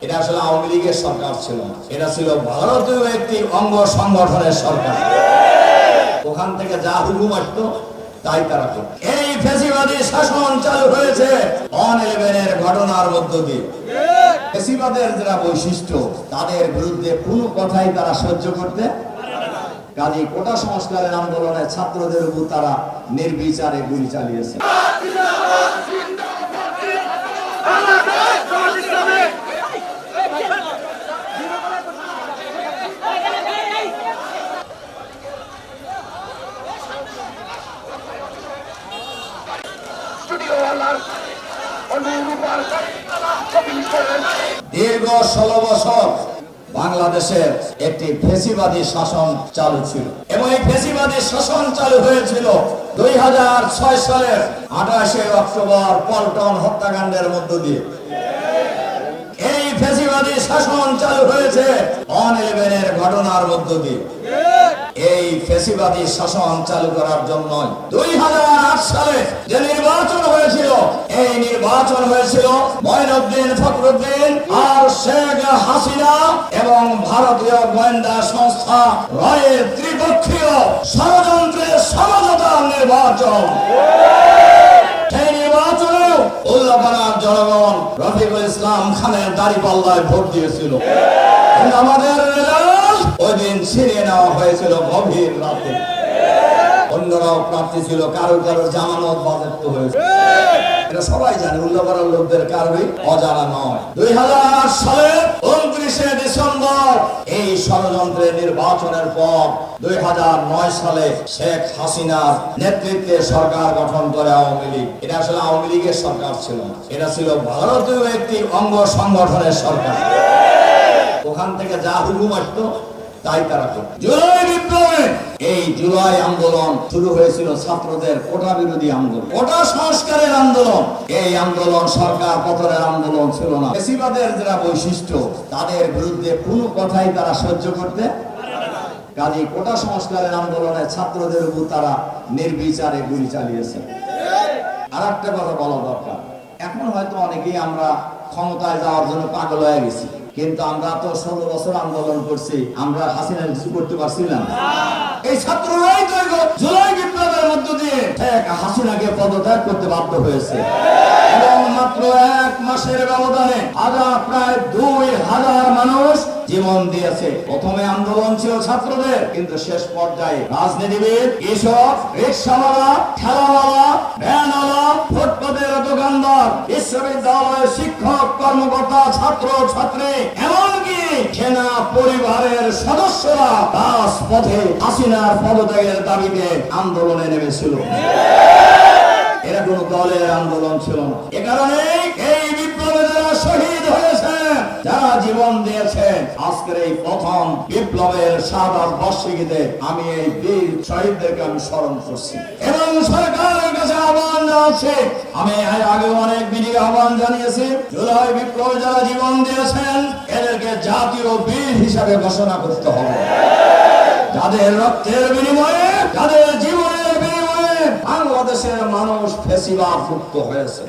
এটা আসলে আওয়ামী লীগের সরকার ছিল না, এটা ছিল ভারতীয় একটি অঙ্গ সংগঠনের সরকার। ওখান থেকে যা হুকুম আসতো তাই তারা করত। এই ফ্যাসিবাদী শাসন চালু হয়েছে 11 ঘটনার মধ্য দিয়ে। ফ্যাসিবাদের যারা বৈশিষ্ট্য, তাদের বিরুদ্ধে কোনো কথাই তারা সহ্য করতে কাজী কোটা সংস্কারের আন্দোলনে ছাত্রদের উপর তারা নির্বিচারে গুলি চালিয়েছে। দীর্ঘ 16 বছর বাংলাদেশের একটি ফ্যাসিবাদী শাসন চালু ছিল এবং এই ফ্যাসিবাদী শাসন চালু হয়েছিল 2006 সালের 28 অক্টোবর পল্টন হত্যাকাণ্ডের মধ্য দিয়ে। এই ফ্যাসিবাদী শাসন চালু হয়েছে 11 ঘটনার মধ্য দিয়ে। এই ফ্যাসিবাদী শাসন চালু করার জন্য 2008 সালে যে নির্বাচন হয়েছিল, এই নির্বাচন হয়েছিল মঈনুদ্দিন ফখরুদ্দিন আর শেখ হাসিনা এবং ভারতীয় গোয়েন্দা সংস্থা রয়ের ত্রিপক্ষীয় ষড়যন্ত্রের সমঝোতার নির্বাচন। সেই নির্বাচনেও উল্লাপাড়ার জনগণ রফিকুল ইসলাম খানের দাঁড়িপাল্লায় ভোট দিয়েছিল। কিন্তু আমাদের ওই দিন ছিনিয়ে নেওয়া হয়েছিল গভীর রাতে। অন্যরাও প্রার্থী ছিল, কারো কারো জামানত বাজেয়াপ্ত হয়েছে। এটা সবাই জানে, উল্লাপাড়ার লোকদের কারোই অজানা নয়। 2008 সালের 29 ডিসেম্বর এই ষড়যন্ত্রের নির্বাচনের পর 2009 সালে শেখ হাসিনার নেতৃত্বে সরকার গঠন করে আওয়ামী লীগ। এটা আসলে আওয়ামী লীগের সরকার ছিল না, এটা ছিল ভারতীয় একটি অঙ্গ সংগঠনের সরকার। ওখান থেকে যা হুকুম আসতো তাই তারা করত। জুলাই বিপ্লবে এই জুলাই আন্দোলন শুরু হয়েছিল ছাত্রদের কোটা বিরোধী আন্দোলন, কোটা সংস্কারের আন্দোলন। এই আন্দোলন সরকার পতনের আন্দোলন ছিল না। ফ্যাসিবাদের যারা বৈশিষ্ট্য, তাদের বিরুদ্ধে কোনো কথাই তারা সহ্য করতে কাজী কোটা সংস্কারের আন্দোলনে ছাত্রদের উপর তারা নির্বিচারে গুলি চালিয়েছে। আর একটা কথা বলা দরকার, এখন হয়তো অনেকেই আমরা ক্ষমতায় যাওয়ার জন্য পাগল হয়ে গেছি, কিন্তু আমরা তো 16 বছর আন্দোলন করছি, আমরা হাসিনার কিছু করতে পারছিলাম। এই ছাত্ররাই তো জুলাই বিপ্লবের মধ্য দিয়ে শেখ হাসিনাকে পদত্যাগ করতে বাধ্য হয়েছে এবং মাত্র 1 মাসের ব্যবধানে প্রায় 2000 মানুষ জীবন দিয়েছে। প্রথমে আন্দোলন ছিল ছাত্রদের, কিন্তু শেষ পর্যায়ে রাজনীতিবিদ, কৃষক, রিক্সাওয়ালা, ঠেলাওয়ালা, ভ্যানওয়ালা, ফুটপাতের দোকানদার, বিশ্ববিদ্যালয়ের শিক্ষক, কর্মকর্তা, ছাত্র ছাত্রী, এমনকি সেনা পরিবারের সদস্যরা রাজপথে হাসিনার পদত্যাগের দাবিতে আন্দোলনে নেমেছিল। এরা কোন দলের আন্দোলন ছিল না। এ কারণে এই বিপ্লবে যারা শহীদ হয়েছে, যারা জীবন দিয়েছে, আজকের এই প্রথম বিপ্লবের শাহাদাত বার্ষিকীতে আমি এই বীর শহীদদেরকে আমি স্মরণ করছি এবং সরকারের কাছে আহ্বান জানাচ্ছি। আমি আগে অনেক বিধি আহ্বান জানিয়েছি, জুলাই বিপ্লবে যারা জীবন দিয়েছেন এদেরকে জাতীয় বীর হিসাবে ঘোষণা করতে হবে। যাদের রক্তের বিনিময়ে, যাদের জীবনের বিনিময়ে বাংলাদেশের মানুষ ফ্যাসিবাদ মুক্ত হয়েছে।